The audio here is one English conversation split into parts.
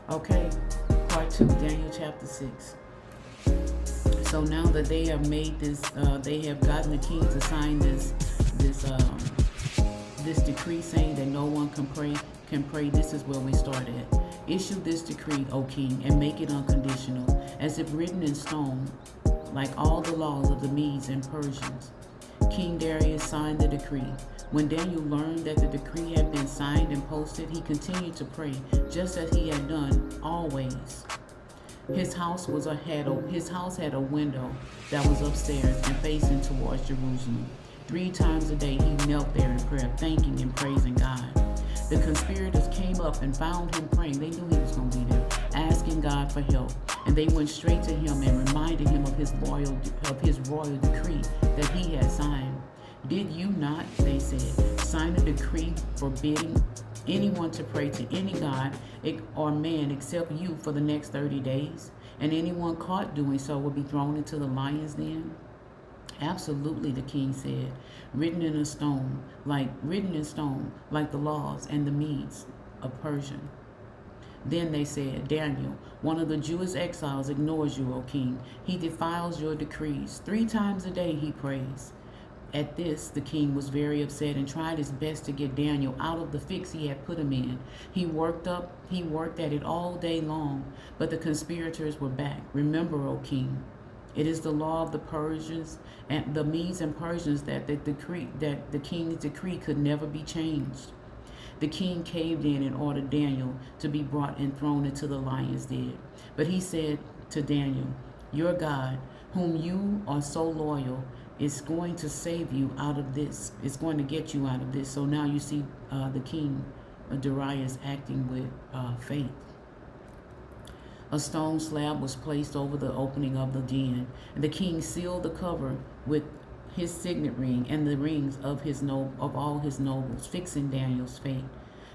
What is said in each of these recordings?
Okay, part 2, Daniel chapter 6. So now that they have made this, they have gotten the king to sign this this decree saying that no one can pray. This is where we start at. Issue this decree, O king, and make it unconditional, as if written in stone, like all the laws of the Medes and Persians. King Darius signed the decree. When Daniel learned that the decree had been signed and posted, he continued to pray, just as he had done always. His house had a window that was upstairs and facing towards Jerusalem. 3 times a day he knelt there in prayer, thanking and praising God. The conspirators came up and found him praying. They knew he was going to be there, asking God for help. And they went straight to him and reminded him of his royal decree that he had signed. Did you not, they said, sign a decree forbidding anyone to pray to any god or man except you for the next 30 days? And anyone caught doing so will be thrown into the lion's den? Absolutely, the king said, written in stone, like the laws and the Medes of Persia. Then they said, Daniel, one of the Jewish exiles, ignores you, O king. He defiles your decrees. 3 times a day he prays. At this, the king was very upset and tried his best to get Daniel out of the fix he had put him in. He worked at it all day long, but the conspirators were back. Remember, O king, it is the law of the Persians and the Medes and Persians that the king's decree could never be changed. The king caved in and ordered Daniel to be brought and thrown into the lion's den. But he said to Daniel, your God, whom you are so loyal, is going to save you out of this. It's going to get you out of this. So now you see the king, Darius, acting with faith. A stone slab was placed over the opening of the den, and the king sealed the cover with his signet ring and the rings of all his nobles, fixing Daniel's fate.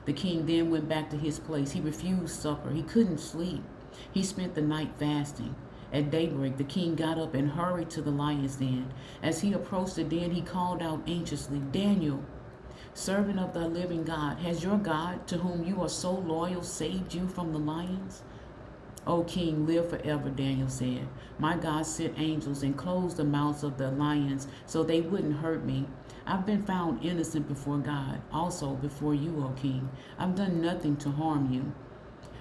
The king then went back to his place. He refused supper. He couldn't sleep. He spent the night fasting. At daybreak, the king got up and hurried to the lion's den. As he approached the den, he called out anxiously, Daniel, servant of the living God, has your God, to whom you are so loyal, saved you from the lions? O king, live forever, Daniel said. My God sent angels and closed the mouths of the lions so they wouldn't hurt me. I've been found innocent before God, also before you, O king. I've done nothing to harm you.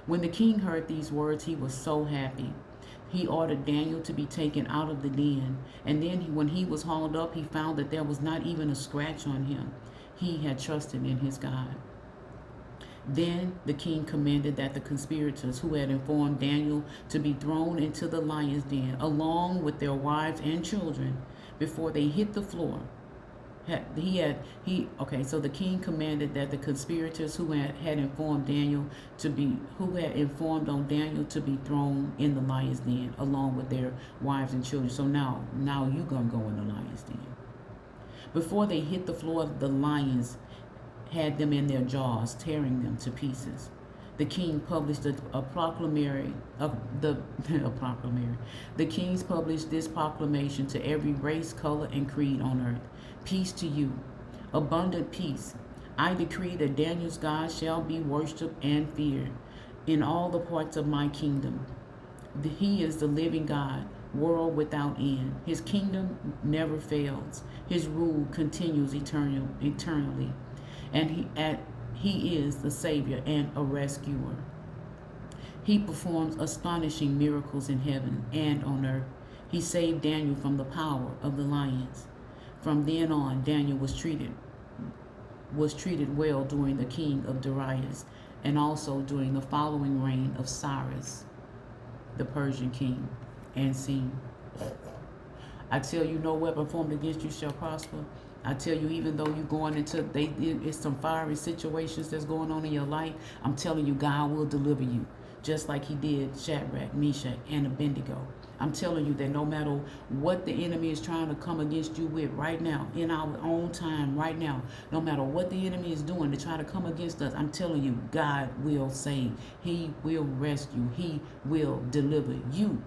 When the king heard these words, he was so happy. He ordered Daniel to be taken out of the den, and then when he was hauled up, he found that there was not even a scratch on him. He had trusted in his God. Then the king commanded that the conspirators who had informed Daniel to be thrown into the lion's den, along with their wives and children, before they hit the floor. So the king commanded that the conspirators who had informed Daniel to be thrown in the lion's den along with their wives and children. So now you're gonna go in the lion's den. Before they hit the floor, the lions had them in their jaws, tearing them to pieces. The king published a proclamation. The kings published this proclamation to every race, color, and creed on earth. Peace to you, abundant peace. I decree that Daniel's God shall be worshipped and feared in all the parts of my kingdom. He is the living God, world without end. His kingdom never fails. His rule continues eternally. And he is the Savior and a rescuer. He performs astonishing miracles in heaven and on earth. He saved Daniel from the power of the lions. From then on, Daniel was treated well during the king of Darius, and also during the following reign of Cyrus, the Persian king. And see, I tell you, no weapon formed against you shall prosper. I tell you, even though you're going into it's some fiery situations that's going on in your life, I'm telling you, God will deliver you, just like he did Shadrach, Meshach, and Abednego. I'm telling you that no matter what the enemy is trying to come against you with right now, in our own time right now, no matter what the enemy is doing to try to come against us, I'm telling you, God will save. He will rescue. He will deliver you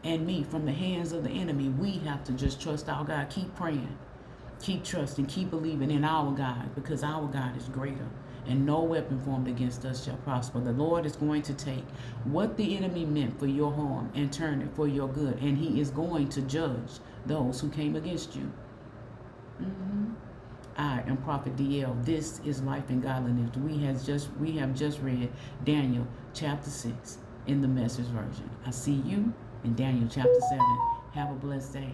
and me from the hands of the enemy. We have to just trust our God. Keep praying. Keep trusting. Keep believing in our God, because our God is greater and no weapon formed against us shall prosper. The Lord is going to take what the enemy meant for your harm and turn it for your good, and he is going to judge those who came against you. I am Prophet DL. This is Life and Godliness. We have just read Daniel chapter 6 in the Message version. I see you in Daniel chapter 7. Have a blessed day.